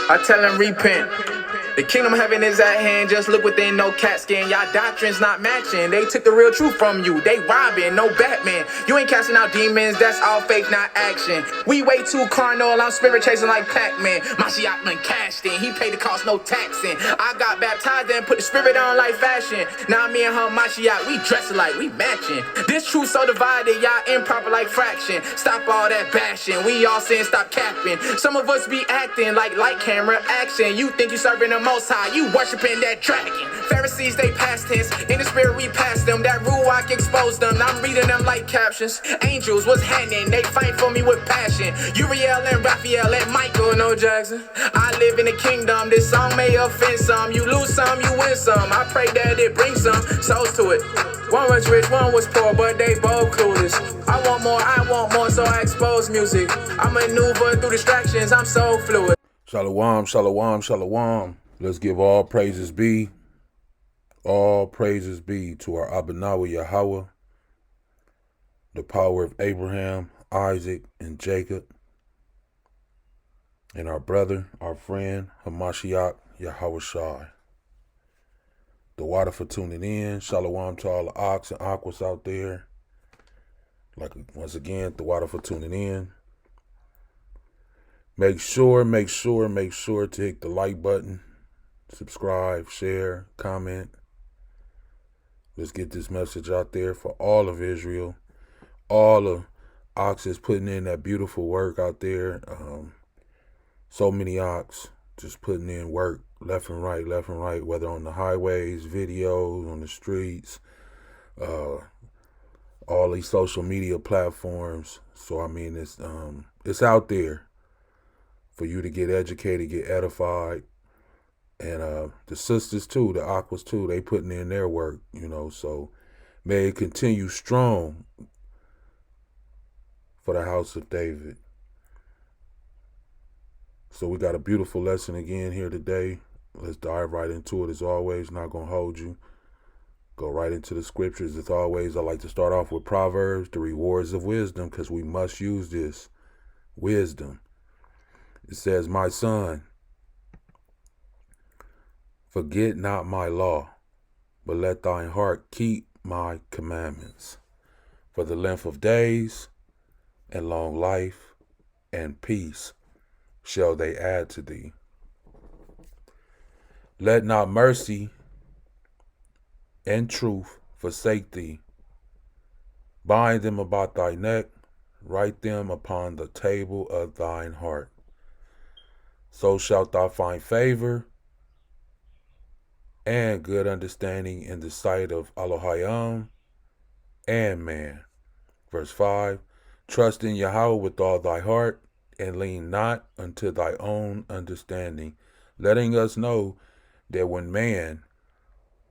I tell him repent. The kingdom of heaven is at hand, just look within, no cat skin. Y'all doctrines not matching, they took the real truth from you. They robbing, no Batman. You ain't casting out demons, that's all fake, not action. We way too carnal, I'm spirit chasing like Pac-Man. Mashiach been cashed in, he paid the cost, no taxing. I got baptized and put the spirit on like fashion. Now me and her Mashiach, we dress alike, we matching. This truth so divided, y'all improper like fraction. Stop all that bashing, we all saying stop capping. Some of us be acting like light camera action. You think you serving the most high, you worshiping that dragon. Pharisees, they past tense, in the spirit we passed them. That ruach exposed them, I'm reading them like captions. Angels was hanging, they fight for me with passion. Uriel and Raphael and Michael, no Jackson. I live in the kingdom, this song may offend some. You lose some, you win some, I pray that it brings some souls to it. One was rich, one was poor, but they both clueless. I want more, so I expose music. I maneuver through distractions, I'm so fluid. Shalawam, shalawam, shalawam. Let's give all praises be to our Abanawa Yahweh, the power of Abraham, Isaac, and Jacob, and our brother, our friend, Hamashiach Yahweh Shai. The water for tuning in. Shalawam to all the Ahchs and Ahchwaths out there. Once again, the water for tuning in. Make sure to hit the like button, subscribe, share, comment. Let's get this message out there for all of Israel. All of Ahchs is putting in that beautiful work out there. So many Ahchs just putting in work left and right, whether on the highways, videos, on the streets, all these social media platforms. So I mean, it's out there for you to get educated, get edified. And the sisters too, the Ahchwaths too, they putting in their work, so may it continue strong for the house of David. So we got a beautiful lesson again here today. Let's dive right into it as always. Not going to hold you. Go right into the scriptures. As always, I like to start off with Proverbs, the rewards of wisdom, because we must use this wisdom. It says, my son, forget not my law, but let thine heart keep my commandments. For the length of days and long life and peace shall they add to thee. Let not mercy and truth forsake thee. Bind them about thy neck, write them upon the table of thine heart. So shalt thou find favor and good understanding in the sight of Elohim and man. Verse 5, trust in Yahweh with all thy heart, and lean not unto thy own understanding, letting us know that when man,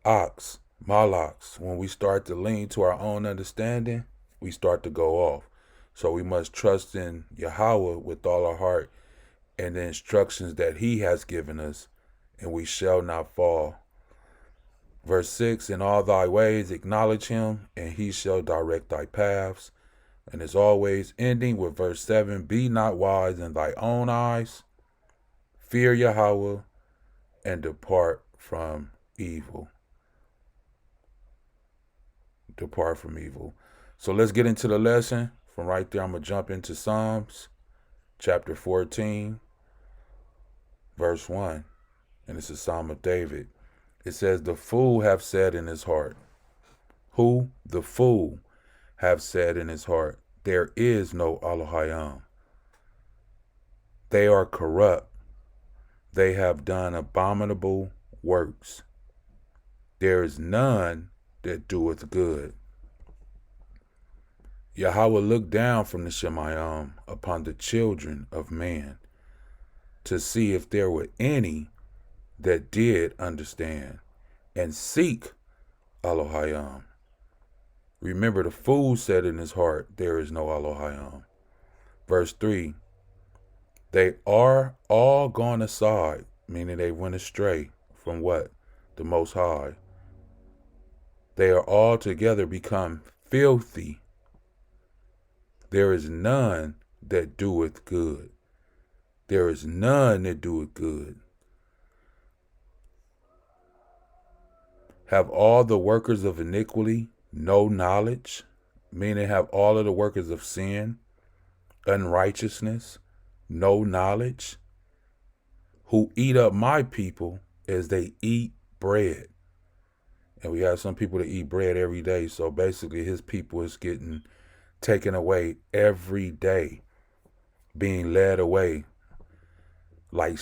ox, malaks, when we start to lean to our own understanding, we start to go off. So we must trust in Yahweh with all our heart and the instructions that he has given us, and we shall not fall. Verse 6, in all thy ways acknowledge him, and he shall direct thy paths. And as always, ending with verse 7, be not wise in thy own eyes, fear Yahweh, and depart from evil. Depart from evil. So let's get into the lesson. From right there, I'm going to jump into Psalms, chapter 14, verse 1. And it's a Psalm of David. It says, the fool have said in his heart. Who? The fool have said in his heart, there is no Elohim. They are corrupt. They have done abominable works. There is none that doeth good. Yahweh looked down from the Shemayim upon the children of man to see if there were any that did understand and seek Elohim. Remember, the fool said in his heart, there is no Elohim. Verse 3, they are all gone aside, meaning they went astray from what? The Most High. They are all together become filthy. There is none that doeth good. There is none that doeth good. Have all the workers of iniquity no knowledge? Meaning, have all of the workers of sin, unrighteousness, no knowledge? Who eat up my people as they eat bread. And we have some people that eat bread every day. So basically his people is getting taken away every day, being led away like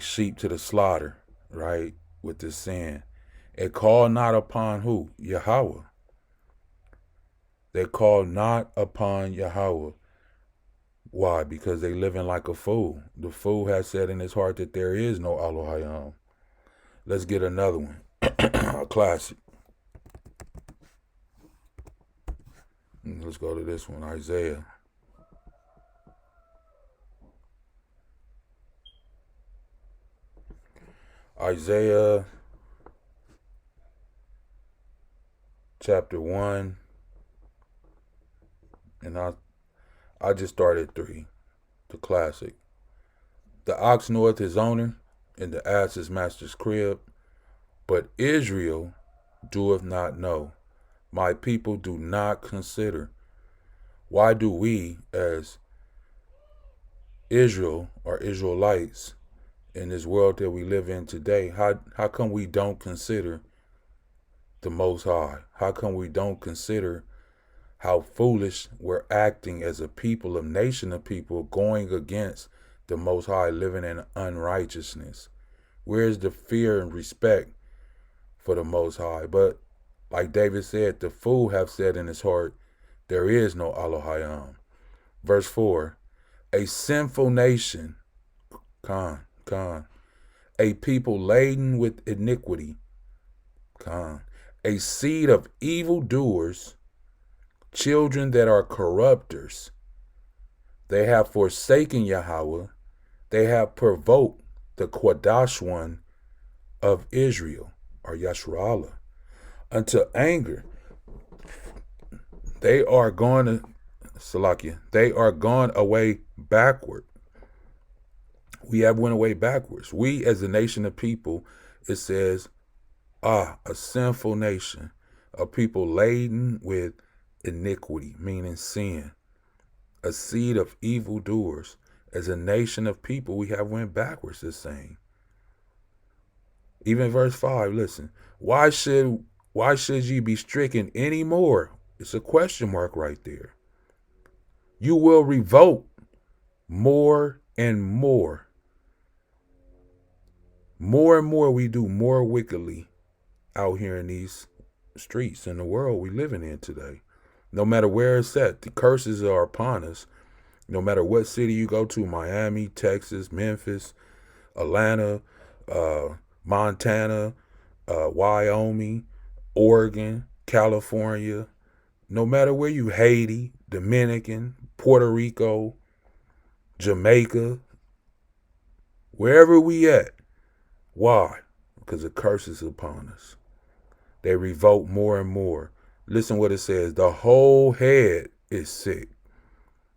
sheep to the slaughter, right? With this sin. It call not upon who? Yahweh. They call not upon Yahweh. Why? Because they living like a fool. The fool has said in his heart that there is no Elohim. Let's get another one. A classic. Let's go to this one. Isaiah. Isaiah chapter 1. And I just started 3. The classic. The ox knoweth his owner, and the ass his master's crib. But Israel doeth not know. My people do not consider. Why do we, as Israel or Israelites, in this world that we live in today, how come we don't consider the Most High? How come we don't consider how foolish we're acting as a people, a nation of people, going against the Most High, living in unrighteousness? Where's the fear and respect for the Most High? But like David said, the fool have said in his heart, there is no Elohim. Verse 4, a sinful nation, a people laden with iniquity, a seed of evildoers, children that are corrupters. They have forsaken Yahweh. They have provoked the Quadash one of Israel, or Yasharallah, unto anger. They are gone away backward. We have went away backwards. We as a nation of people, it says, a sinful nation, a people laden with iniquity, meaning sin, a seed of evildoers. As a nation of people, we have went backwards, it's saying. Even verse 5, listen, why should ye be stricken any more? It's a question mark right there. You will revolt more and more. More and more we do more wickedly out here in these streets in the world we living in today. No matter where it's at, the curses are upon us. No matter what city you go to, Miami, Texas, Memphis, Atlanta, Montana, Wyoming, Oregon, California, no matter where you, Haiti, Dominican, Puerto Rico, Jamaica, wherever we at. Why? Because the curse is upon us. They revolt more and more. Listen what it says. The whole head is sick.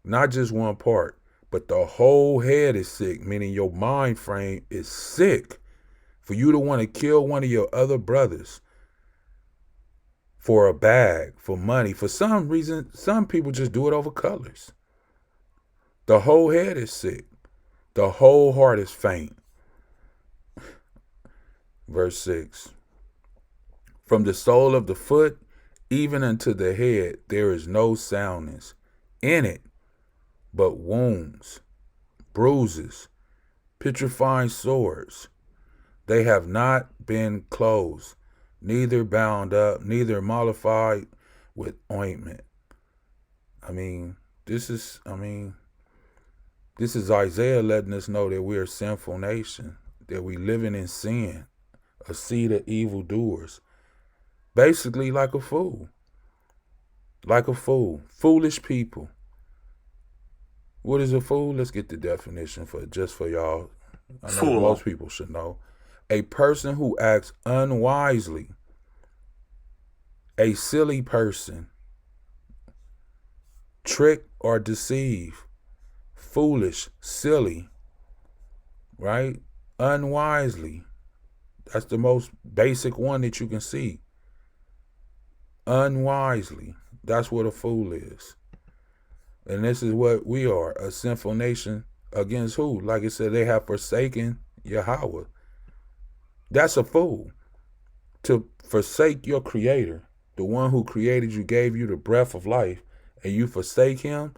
Not just one part, but the whole head is sick, meaning your mind frame is sick for you to want to kill one of your other brothers for a bag, for money. For some reason, some people just do it over colors. The whole head is sick. The whole heart is faint. Verse 6. From the sole of the foot even unto the head, there is no soundness in it, but wounds, bruises, putrefying sores. They have not been closed, neither bound up, neither mollified with ointment. This is Isaiah letting us know that we're a sinful nation, that we living in sin, a seed of evildoers. Basically like a fool. Like a fool. Foolish people. What is a fool? Let's get the definition for y'all. I know Fool. Most people should know. A person who acts unwisely. A silly person. Trick or deceive. Foolish, silly, right? Unwisely. That's the most basic one that you can see. Unwisely. That's what a fool is. And this is what we are, a sinful nation against who? Like it said, they have forsaken Yahweh. That's a fool. To forsake your creator, the one who created you, gave you the breath of life, and you forsake him,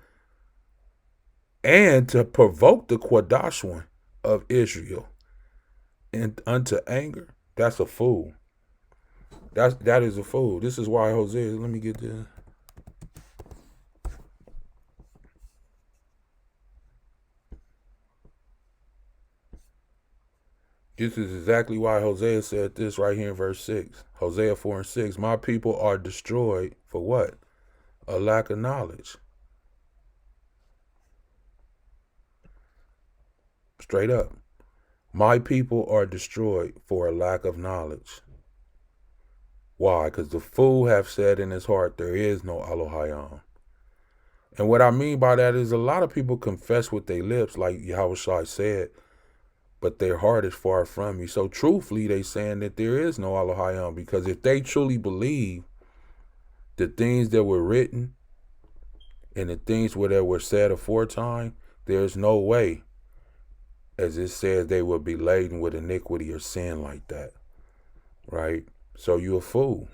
and to provoke the Quadash one of Israel and unto anger, that's a fool. That is a fool. This is why Hosea, let me get this. This is exactly why Hosea said this right here in verse 6. Hosea 4 and 6. My people are destroyed for what? A lack of knowledge. Straight up. My people are destroyed for a lack of knowledge. Why? Because the fool have said in his heart, there is no Elohim. And what I mean by that is a lot of people confess with their lips, like Yahushua said, but their heart is far from you. So truthfully, they saying that there is no Elohim, because if they truly believe the things that were written and the things that were said aforetime, there's no way, as it says, they will be laden with iniquity or sin like that, right? So you're a fool.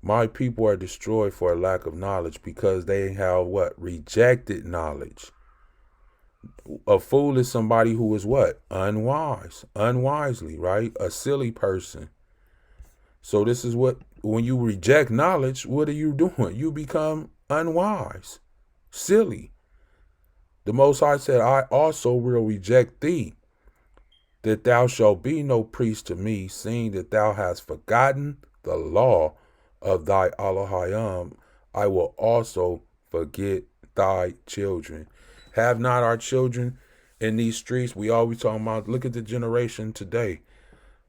My people are destroyed for a lack of knowledge because they have what? Rejected knowledge. A fool is somebody who is what? Unwise. Unwisely, right? A silly person. So this is what, when you reject knowledge, what are you doing? You become unwise, silly. The Most High said, I also will reject thee, that thou shalt be no priest to me, seeing that thou hast forgotten the law of thy Elohim. I will also forget thy children. Have not our children in these streets? We always talking about, look at the generation today.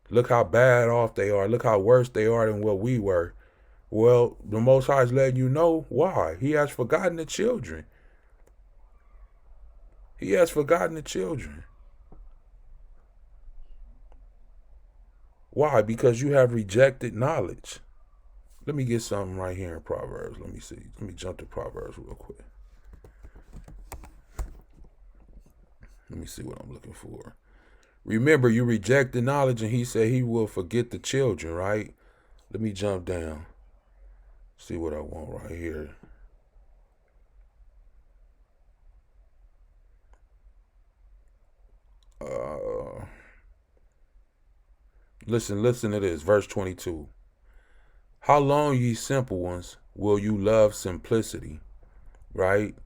Look how bad off they are. Look how worse they are than what we were. Well, the Most High is letting you know why. He has forgotten the children. He has forgotten the children. Why? Because you have rejected knowledge. Let me get something right here in Proverbs. Let me see. Let me jump to Proverbs real quick. Let me see what I'm looking for. Remember, you reject the knowledge, and he said he will forget the children, right? Let me jump down. See what I want right here. Listen to this. Verse 22. How long, ye simple ones, will you love simplicity? Right?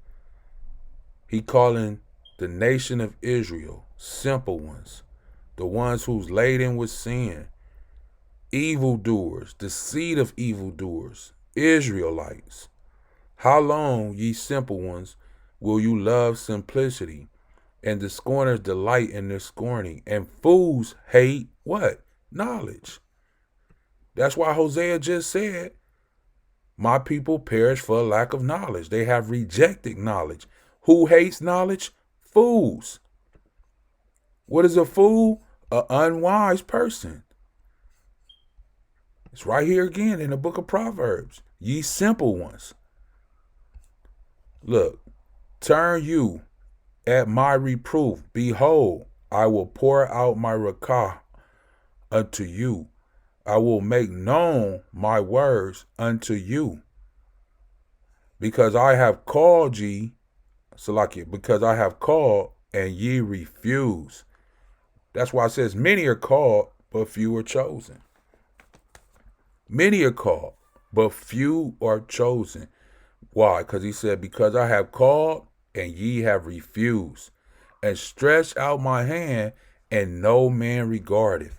He calling the nation of Israel simple ones, the ones who's laden with sin, evildoers, the seed of evildoers, Israelites. How long, ye simple ones, will you love simplicity? And the scorners delight in their scorning, and fools hate what? Knowledge. That's why Hosea just said, my people perish for a lack of knowledge. They have rejected knowledge. Who hates knowledge? Fools. What is a fool? An unwise person. It's right here again in the book of Proverbs. Ye simple ones. Look, turn you at my reproof. Behold, I will pour out my rakah unto you. I will make known my words unto you. Because I have called ye, Salakia, because I have called and ye refuse. That's why it says many are called, but few are chosen. Many are called, but few are chosen. Why? Because he said, because I have called and ye have refused, and stretched out my hand, and no man regardeth.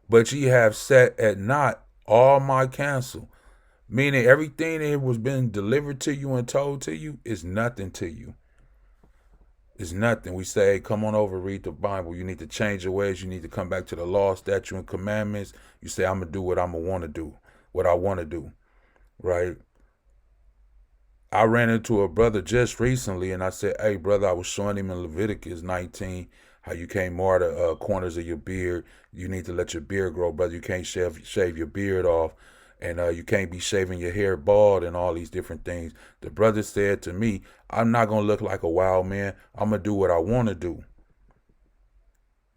But ye have set at naught all my counsel. Meaning everything that was been delivered to you and told to you is nothing to you. It's nothing. We say, hey, come on over, read the Bible. You need to change your ways. You need to come back to the law, statute, and commandments. You say, I'm going to do what I'm going to want to do, what I want to do, right? I ran into a brother just recently, and I said, hey, brother, I was showing him in Leviticus 19 How you can't mar the corners of your beard. You need to let your beard grow, brother. You can't shave your beard off. And you can't be shaving your hair bald and all these different things. The brother said to me, I'm not going to look like a wild man. I'm going to do what I want to do.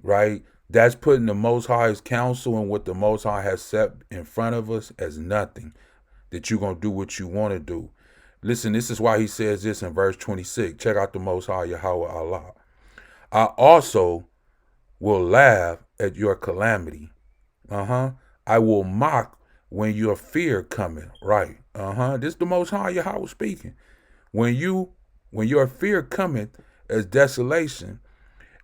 Right? That's putting the Most High's counsel and what the Most High has set in front of us as nothing. That you're going to do what you want to do. Listen, this is why he says this in verse 26. Check out the Most High, Yahweh Allah. I also will laugh at your calamity. I will mock when your fear cometh. Right. This is the Most High Yahweh speaking. When your fear cometh as desolation,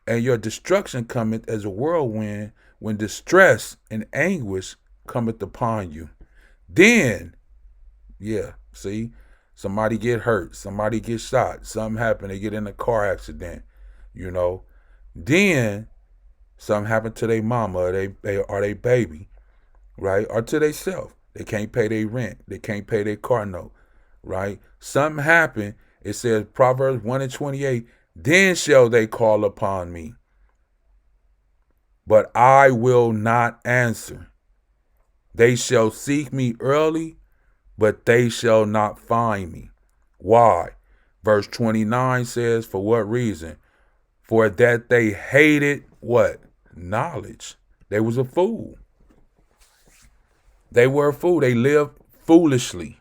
and your destruction cometh as a whirlwind, when distress and anguish cometh upon you. Then, see, somebody get hurt, somebody get shot, something happen, they get in a car accident, Then something happened to their mama or they baby, right? Or to they self. They can't pay their rent. They can't pay their car note, right? Something happened. It says Proverbs 1:28, then shall they call upon me, but I will not answer. They shall seek me early, but they shall not find me. Why? Verse 29 says, for what reason? For that they hated what? Knowledge. They was a fool. They were a fool. They lived foolishly.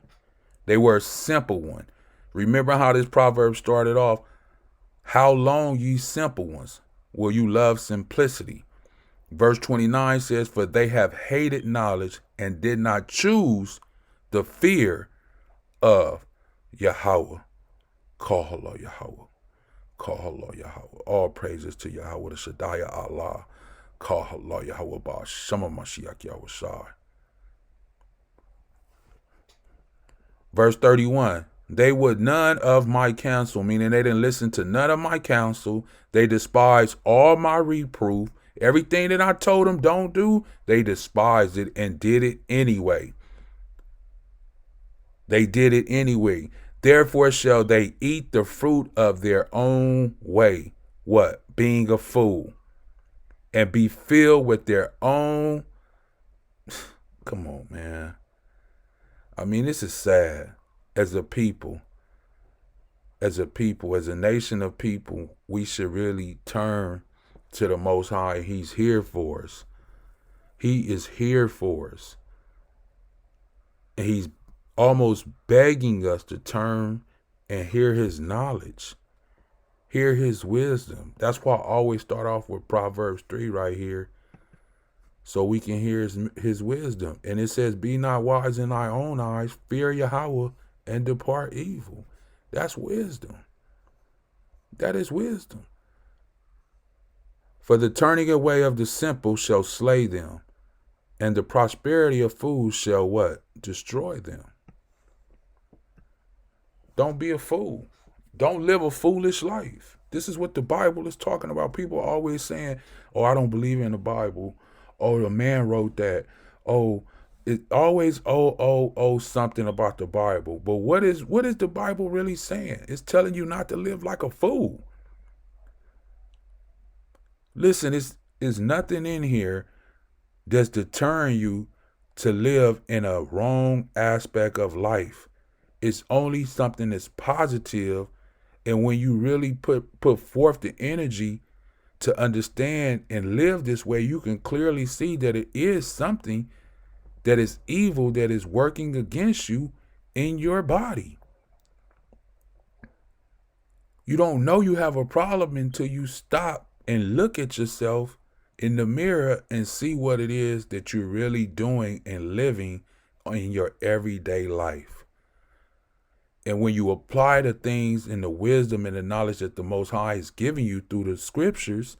They were a simple one. Remember how this proverb started off? How long, ye simple ones, will you love simplicity? Verse 29 says, for they have hated knowledge and did not choose the fear of Yahweh. Call Yahweh. Call Yahweh. All praises to Yahweh, the Shaddai Allah. Call Yahweh Ba Shama Mashiach Yahweh. Verse 31. They would none of my counsel, meaning they didn't listen to none of my counsel. They despised all my reproof. Everything that I told them don't do, they despised it and did it anyway. They did it anyway. Therefore shall they eat the fruit of their own way. What? Being a fool. And be filled with their own. Come on, man. I mean, this is sad. As a people, as a nation of people, we should really turn to the Most High. He's here for us. He is here for us. And he's almost begging us to turn and hear his knowledge, hear his wisdom. That's why I always start off with Proverbs 3 right here, so we can hear his wisdom. And it says, be not wise in thy own eyes, fear Yahweh, and depart evil. That's wisdom. That is wisdom. For the turning away of the simple shall slay them, and the prosperity of fools shall what? Destroy them. Don't be a fool. Don't live a foolish life. This is what the Bible is talking about. People are always saying, oh, I don't believe in the Bible. Oh, the man wrote that. Oh, it always something about the Bible. But what is the Bible really saying? It's telling you not to live like a fool. Listen, it's nothing in here that's deterring you to live in a wrong aspect of life. It's only something that's positive. And when you really put forth the energy to understand and live this way, you can clearly see that it is something that is evil that is working against you in your body. You don't know you have a problem until you stop and look at yourself in the mirror and see what it is that you're really doing and living in your everyday life. And when you apply the things and the wisdom and the knowledge that the Most High is giving you through the scriptures,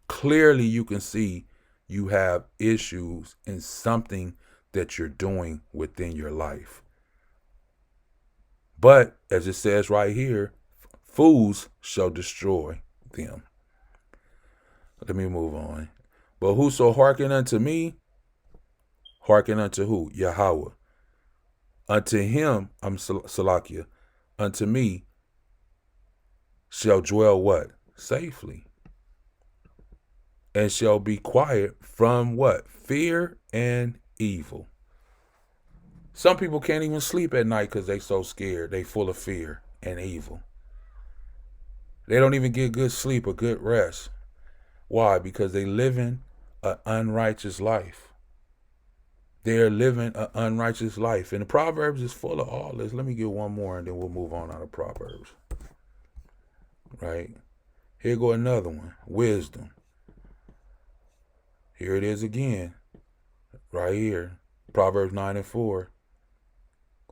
clearly you can see you have issues in something that you're doing within your life. But as it says right here, fools shall destroy them. Let me move on. But whoso hearken unto me, hearken unto who? Yahweh. Unto him, Salakia, unto me shall dwell what? Safely. and shall be quiet from what? Fear and evil. Some people can't even sleep at night because they so scared. They full of fear and evil. They don't even get good sleep or good rest. Why? Because they living an unrighteous life. They're living an unrighteous life. And the Proverbs is full of all this. Let me get one more and then we'll move on out of Proverbs. Right? Here go another one. Wisdom. Here it is again. Right here. Proverbs 9:4.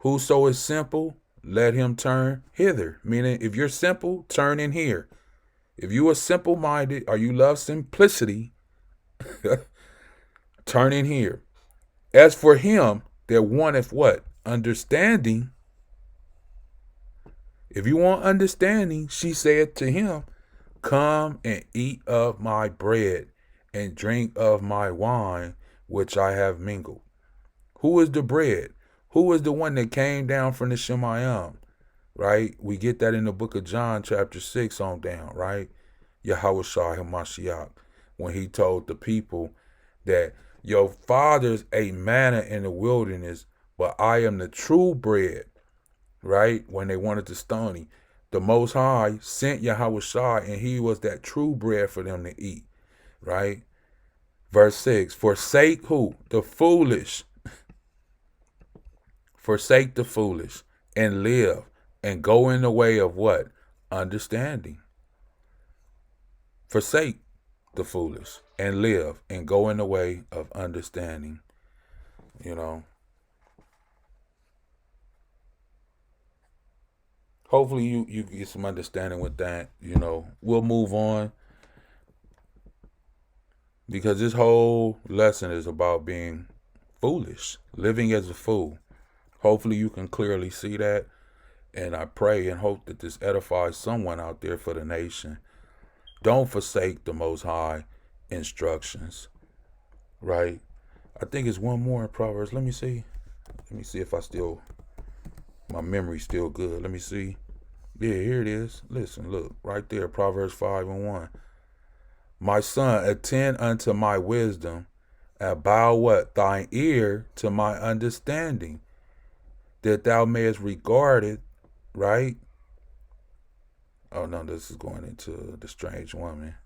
Whoso is simple, let him turn hither. Meaning, if you're simple, turn in here. If you are simple-minded or you love simplicity, turn in here. As for him that wanteth what? Understanding. If you want understanding, she said to him, come and eat of my bread and drink of my wine, which I have mingled. Who is the bread? Who is the one that came down from the Shemayim? Right? We get that in the book of John, chapter 6 on down, right? Yahushua HaMashiach, when he told the people that your fathers ate manna in the wilderness, but I am the true bread, right? When they wanted to stone him. The Most High sent Yahushua, and he was that true bread for them to eat, right? Verse 6, forsake who? The foolish. Forsake the foolish and live and go in the way of what? Understanding. Forsake the foolish and live and go in the way of understanding. You know. Hopefully you get some understanding with that. You know, we'll move on. Because this whole lesson is about being foolish, living as a fool. Hopefully you can clearly see that. And I pray and hope that this edifies someone out there for the nation. Don't forsake the Most High instructions. Right? I think it's one more in Proverbs. Let me see. Let me see if my memory's still good. Let me see. Yeah, here it is. Listen, look, right there, Proverbs 5:1. My son, attend unto my wisdom, and bow what? Thine ear to my understanding, that thou mayest regard it, right? Oh no, this is going into the strange woman.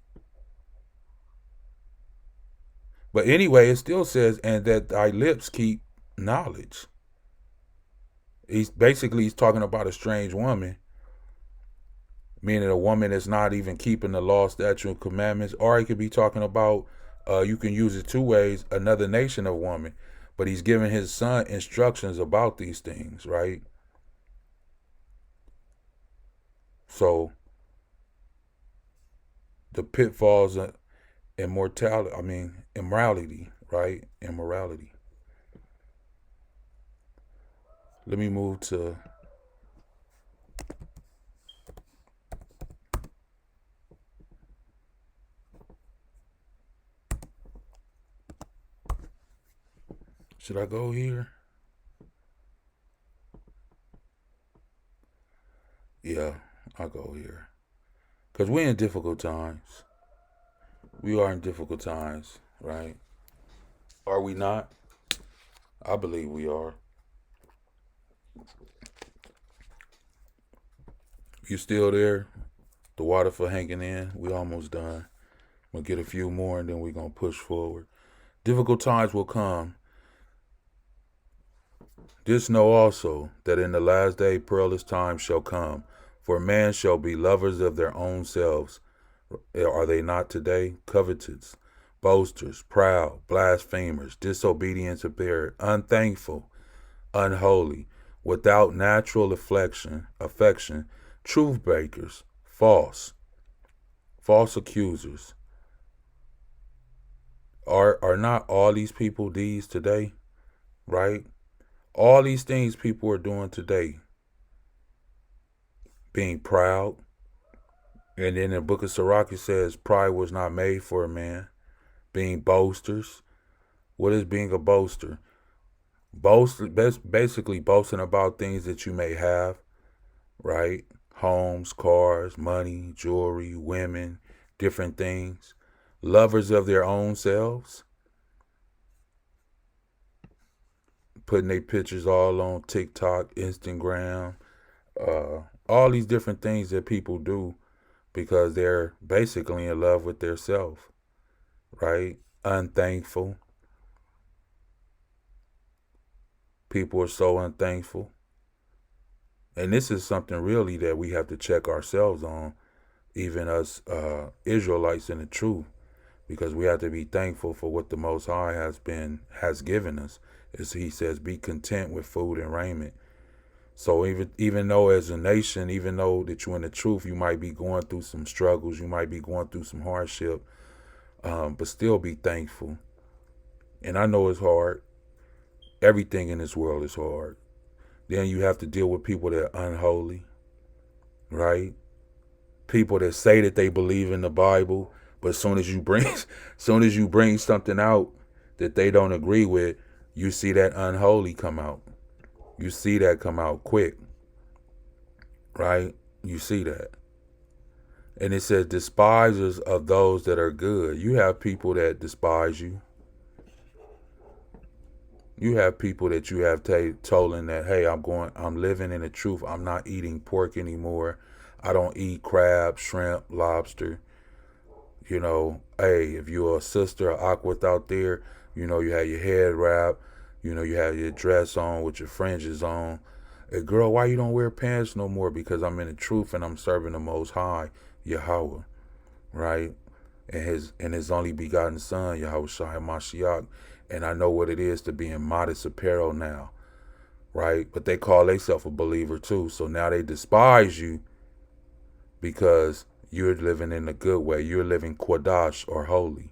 But anyway, it still says, and that thy lips keep knowledge. He's talking about a strange woman, meaning a woman that's not even keeping the law, statutes, and commandments. Or he could be talking about, you can use it two ways, another nation of woman. But he's giving his son instructions about these things, right? So the pitfalls of immorality, right? Immorality. Let me move to should I go here? Yeah, I'll go here. Because we're in difficult times. We are in difficult times, right? Are we not? I believe we are. You still there? The water for hanging in? We almost done. We'll get a few more and then we're going to push forward. Difficult times will come. This know also, that in the last day perilous times shall come, for man shall be lovers of their own selves. Are they not today? Covetous, boasters, proud, blasphemers, disobedient to parents, unthankful, unholy, without natural affection, truth breakers, false accusers. Are not all these people these today? Right? All these things people are doing today. Being proud. And then the book of Sirach, it says pride was not made for a man. Being boasters. What is being a boaster? Basically boasting about things that you may have, right? Homes, cars, money, jewelry, women, different things. lovers of their own selves, putting their pictures all on TikTok, Instagram, all these different things that people do because they're basically in love with their self, right? Unthankful. People are so unthankful. And this is something really that we have to check ourselves on, even us Israelites in the truth, because we have to be thankful for what the Most High has given us. As he says, be content with food and raiment. So even though as a nation, even though that you're in the truth, you might be going through some struggles, you might be going through some hardship, but still be thankful. And I know it's hard. Everything in this world is hard. Then you have to deal with people that are unholy, right? People that say that they believe in the Bible, but as soon as you bring something out that they don't agree with, you see that unholy come out. You see that come out quick, right? You see that. And it says despisers of those that are good. You have people that despise you. You have people that you have told that, hey, I'm living in the truth. I'm not eating pork anymore. I don't eat crab, shrimp, lobster. Hey, if you're a sister or Ahchwath out there, you have your head wrapped. You have your dress on with your fringes on. Hey, girl, why you don't wear pants no more? Because I'm in the truth and I'm serving the Most High, Yahweh, right? And his only begotten Son, Yahweh Shai Mashiach. And I know what it is to be in modest apparel now, right? But they call themselves a believer too. So now they despise you because you're living in a good way. You're living Qadash or holy,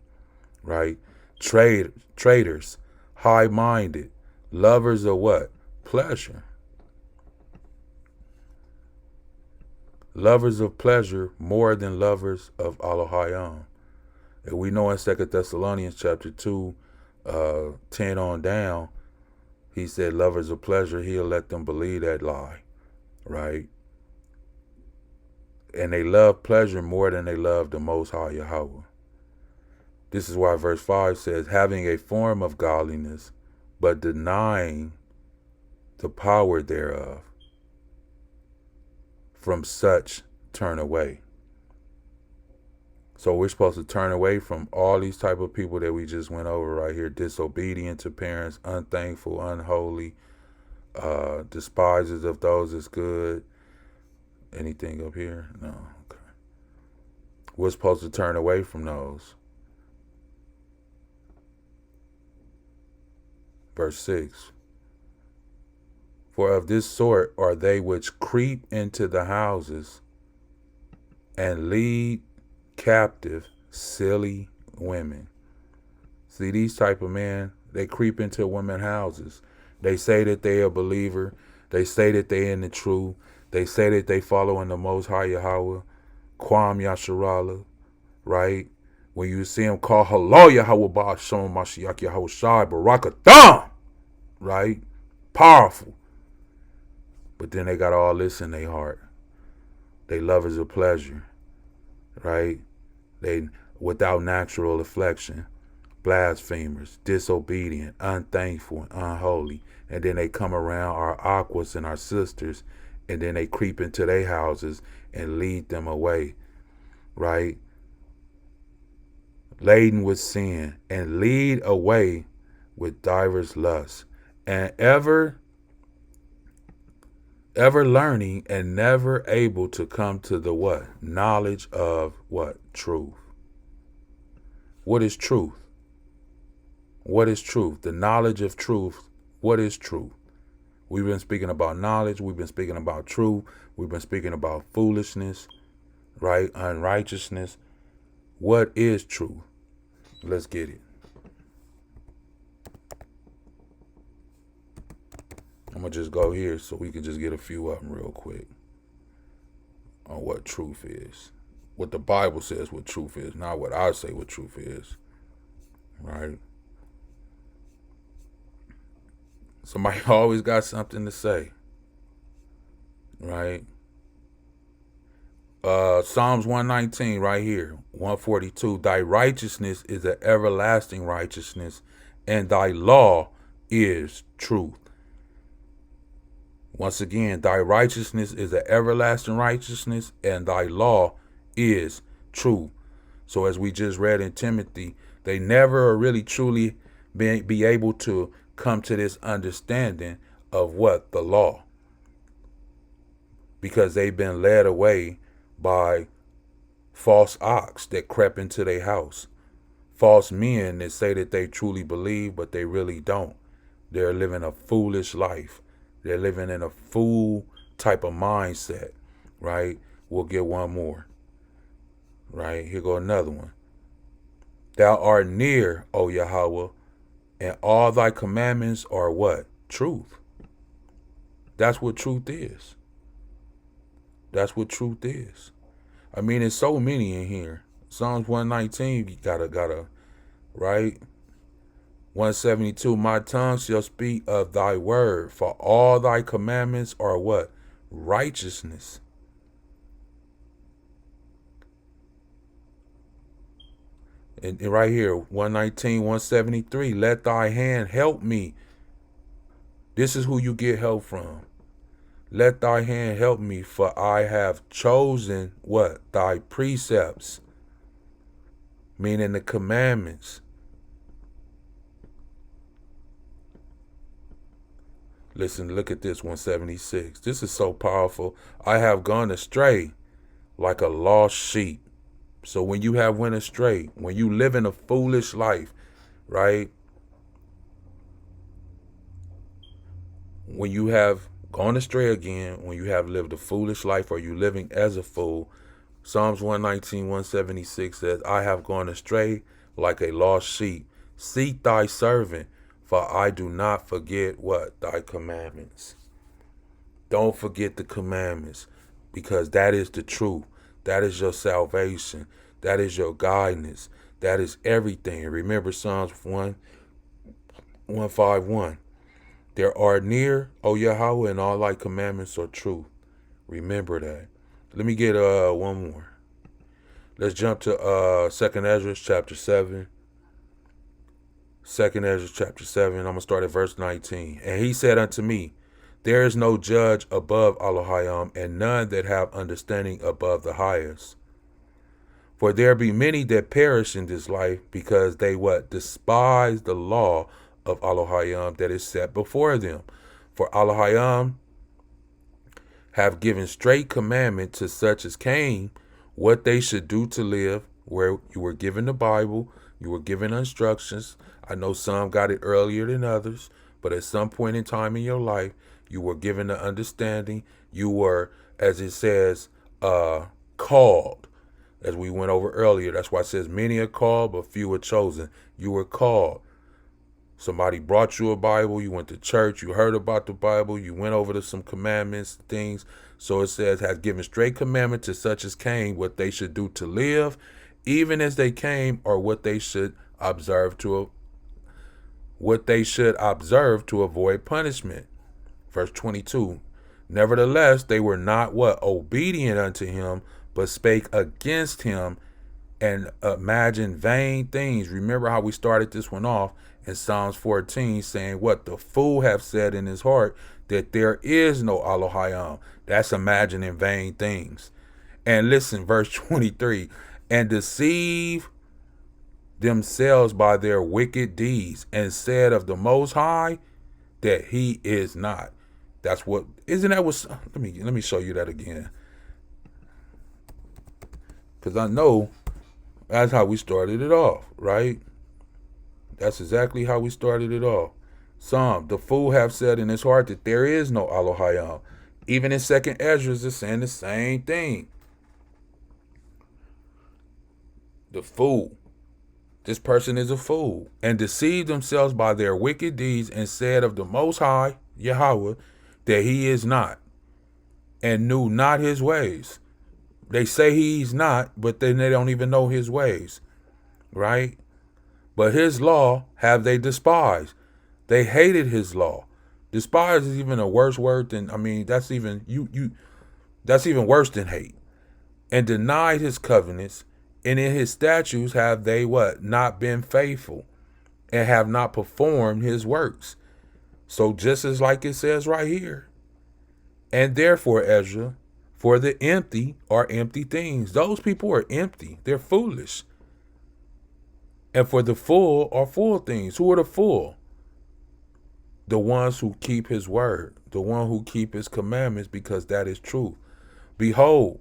right? Traitors, high-minded, lovers of what? Pleasure. Lovers of pleasure more than lovers of Elohim. And we know in 2 Thessalonians chapter 2, 10 on down, he said lovers of pleasure, he'll let them believe that lie, right? And they love pleasure more than they love the Most High Yahweh. This is why verse 5 says, having a form of godliness, but denying the power thereof. From such turn away. So we're supposed to turn away from all these type of people that we just went over right here. Disobedient to parents, unthankful, unholy, despisers of those that's good. Anything up here? No. Okay. We're supposed to turn away from those. Verse 6. For of this sort are they which creep into the houses and lead captive silly women. See, these type of men, they creep into women's houses. They say that they are a believer. They say that they in the truth. They say that they follow in the Most High Yahweh, Kwam Yasharala, right? When you see them call Halal Yahweh Ba'ashon Mashiach Yahweh Shai Barakatham, right? Powerful. But then they got all this in their heart. They lovers of pleasure, right? They without natural affection, blasphemers, disobedient, unthankful, and unholy. And then they come around our Ahchwaths and our sisters, and then they creep into their houses and lead them away, right? Laden with sin, and lead away with divers lusts, and ever learning and never able to come to the what? Knowledge of what? Truth. What is truth? What is truth? The knowledge of truth. What is truth? We've been speaking about knowledge. We've been speaking about truth. We've been speaking about foolishness, right? Unrighteousness. What is truth? Let's get it. I'm going to just go here so we can just get a few of them real quick on what truth is. What the Bible says what truth is, not what I say what truth is, right? Somebody always got something to say, right? Psalms 119 right here, 142. Thy righteousness is an everlasting righteousness, and thy law is truth. Once again, thy righteousness is an everlasting righteousness, and thy law is truth. So as we just read in Timothy, they never really truly be able to come to this understanding of what the law, because they've been led away by false ox that crept into their house, false men that say that they truly believe, but they really don't. They're living a foolish life. They're living in a fool type of mindset, right? We'll get one more, right? Here go another one. Thou art near, O Yahweh, and all thy commandments are what? Truth. That's what truth is. That's what truth is. I mean, there's so many in here. Psalms 119, you gotta, right? 172, my tongue shall speak of thy word, for all thy commandments are what? Righteousness. And right here, 119, 173, let thy hand help me. This is who you get help from. Let thy hand help me, for I have chosen what? Thy precepts, meaning the commandments. Listen, look at this, 176. This is so powerful. I have gone astray like a lost sheep. So when you have went astray, when you live in a foolish life, right? When you have gone astray again, when you have lived a foolish life, or you living as a fool, Psalms 119, 176 says, I have gone astray like a lost sheep. Seek thy servant, for I do not forget what? Thy commandments. Don't forget the commandments, because that is the truth. That is your salvation. That is your guidance. That is everything. Remember Psalms 151. There are near, O Yahweh, and all thy commandments are truth. Remember that. Let me get one more. Let's jump to 2nd Ezra chapter 7. 2nd Ezra chapter 7. I'm going to start at verse 19. And he said unto me, there is no judge above Elohim, and none that have understanding above the highest. For there be many that perish in this life, because they what? Despise the law of Elohim that is set before them. For Elohim have given straight commandment to such as came, what they should do to live, where you were given the Bible, you were given instructions. I know some got it earlier than others, but at some point in time in your life, you were given the understanding. You were, as it says, called, as we went over earlier. That's why it says many are called, but few are chosen. You were called. Somebody brought you a Bible. You went to church. You heard about the Bible. You went over to some commandments, things. So it says, has given straight commandment to such as came, what they should do to live, even as they came, or what they should observe to avoid punishment. Verse 22. Nevertheless, they were not what? Obedient unto him, but spake against him and imagined vain things. Remember how we started this one off in Psalms 14, saying what? The fool have said in his heart that there is no Elohim. That's imagining vain things. And listen, verse 23, and deceive themselves by their wicked deeds, and said of the Most High that he is not. That's what, isn't that what, let me show you that again. Because I know that's how we started it off, right? That's exactly how we started it off. The fool have said in his heart that there is no Elohim. Even in 2nd Ezra is saying the same thing. The fool. This person is a fool. And deceived themselves by their wicked deeds, and said of the Most High, Yahweh, that he is not, and knew not his ways. They say he's not, but then they don't even know his ways, right? But his law have they despised. They hated his law. Despise is even a worse word than, that's even that's even worse than hate. and denied his covenants, and in his statutes have they what? Not been faithful, and have not performed his works. So just as like it says right here, and therefore, Ezra, for the empty are empty things. Those people are empty. They're foolish. And for the full are full things. Who are the full? The ones who keep his word, the one who keep his commandments, because that is truth. Behold,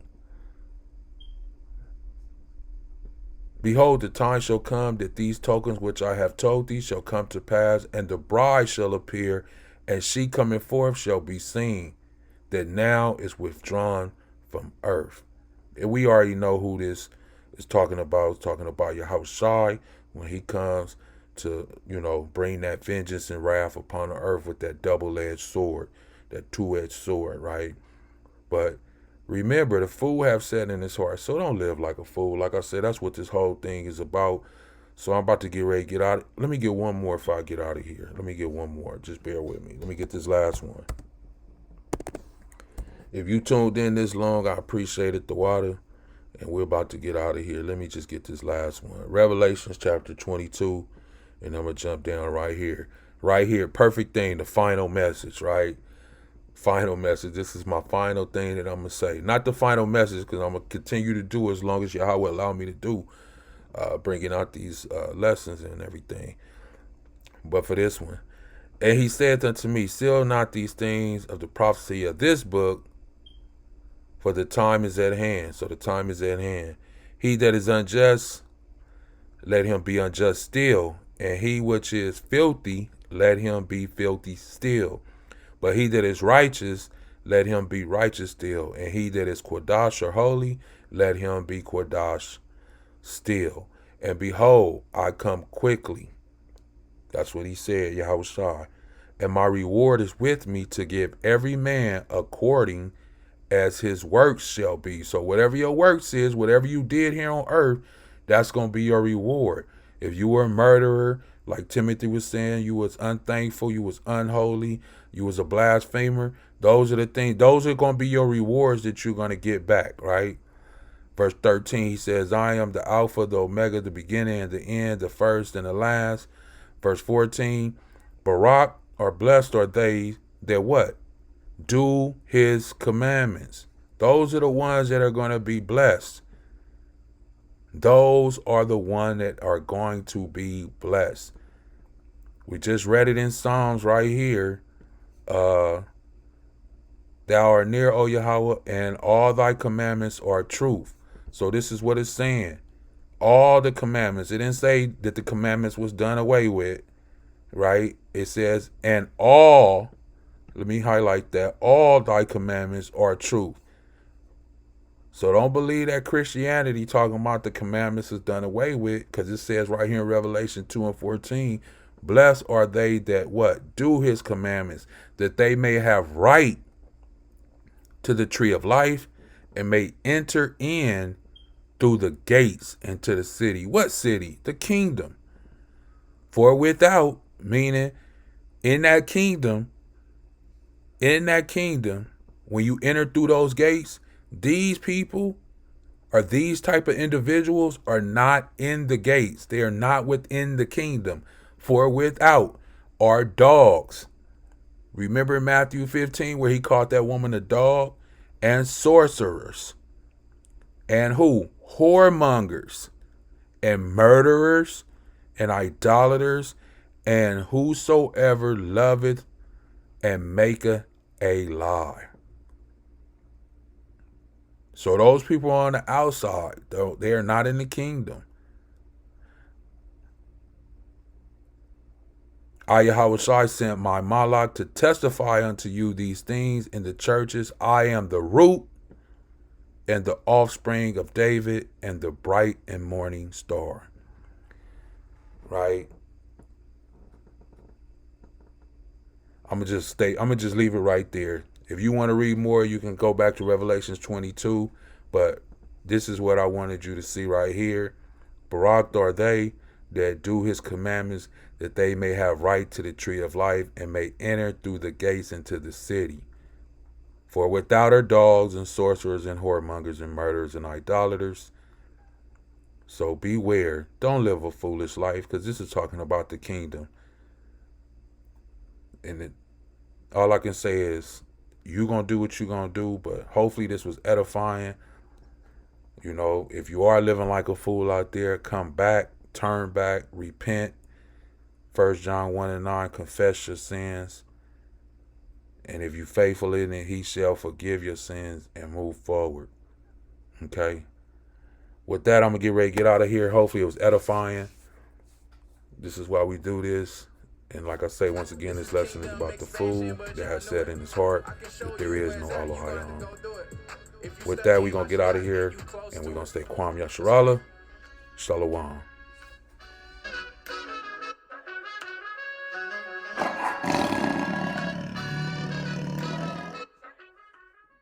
the time shall come that these tokens which I have told thee shall come to pass, and the bride shall appear, and she coming forth shall be seen, that now is withdrawn from earth. And we already know who this is talking about. It's talking about Yahushua when he comes to, bring that vengeance and wrath upon the earth with that double-edged sword, that two-edged sword, right? But remember, the fool have said in his heart, so don't live like a fool. Like I said, that's what this whole thing is about. So I'm about to get ready to get out. Let me get one more if I get out of here. Let me get one more. Just bear with me. Let me get this last one. If you tuned in this long, I appreciate it, the water. And we're about to get out of here. Let me just get this last one. Revelations chapter 22. And I'm going to jump down right here. Right here. Perfect thing. The final message, right? Final message. This is my final thing that I'm going to say. Not the final message, because I'm going to continue to do as long as Yahweh allow me to do. Bringing out these lessons and everything. But for this one. And he said unto me, seal not these things of the prophecy of this book, for the time is at hand. So the time is at hand. He that is unjust, let him be unjust still. And he which is filthy, let him be filthy still. But he that is righteous, let him be righteous still. And he that is Kodash or holy, let him be Kodash still. And behold, I come quickly. That's what he said, Yahushua. And my reward is with me to give every man according as his works shall be. So whatever your works is, whatever you did here on earth, that's going to be your reward. If you were a murderer, like Timothy was saying, you was unthankful, you was unholy, you was a blasphemer, those are the things, those are going to be your rewards that you're going to get back, right? Verse 13, he says, I am the Alpha, the Omega, the beginning and the end, the first and the last. Verse 14, Barak, or blessed are they that what? Do his commandments. Those are the ones that are going to be blessed. Those are the ones that are going to be blessed. We just read it in Psalms right here. Thou art near, O Yahweh, and all thy commandments are truth. So this is what it's saying. All the commandments. It didn't say that the commandments was done away with, right? It says, and all, let me highlight that, all thy commandments are truth. So don't believe that Christianity talking about the commandments is done away with, because it says right here in Revelation 2 and 14, blessed are they that what? Do his commandments, that they may have right to the tree of life and may enter in through the gates into the city. What city? The kingdom. For without, meaning in that kingdom, when you enter through those gates, these people or these type of individuals are not in the gates. They are not within the kingdom. For without are dogs. Remember Matthew 15 where he called that woman a dog? And sorcerers. And who? Whoremongers. And murderers. And idolaters. And whosoever loveth and maketh a lie. So those people on the outside, though, they are not in the kingdom. I, Yahushua, sent my Malak to testify unto you these things in the churches. I am the root and the offspring of David and the bright and morning star. Right? I'm gonna just leave it right there. If you want to read more, you can go back to Revelations 22. But this is what I wanted you to see right here. Barak are they that do his commandments, that they may have right to the tree of life and may enter through the gates into the city. For without are dogs and sorcerers and whoremongers and murderers and idolaters. So beware. Don't live a foolish life, because this is talking about the kingdom. And all I can say is, you're going to do what you're going to do, but hopefully this was edifying. You know, if you are living like a fool out there, come back, turn back, repent. 1 John 1:9, confess your sins. And if you're faithful in it, he shall forgive your sins and move forward. Okay? With that, I'm going to get ready to get out of here. Hopefully it was edifying. This is why we do this. And like I say, once again, this lesson is about the fool that has said in his heart that there is no Elohim. With that, we're going to get out of here, and we're going to say Kwam Yasharallah. Shalawam.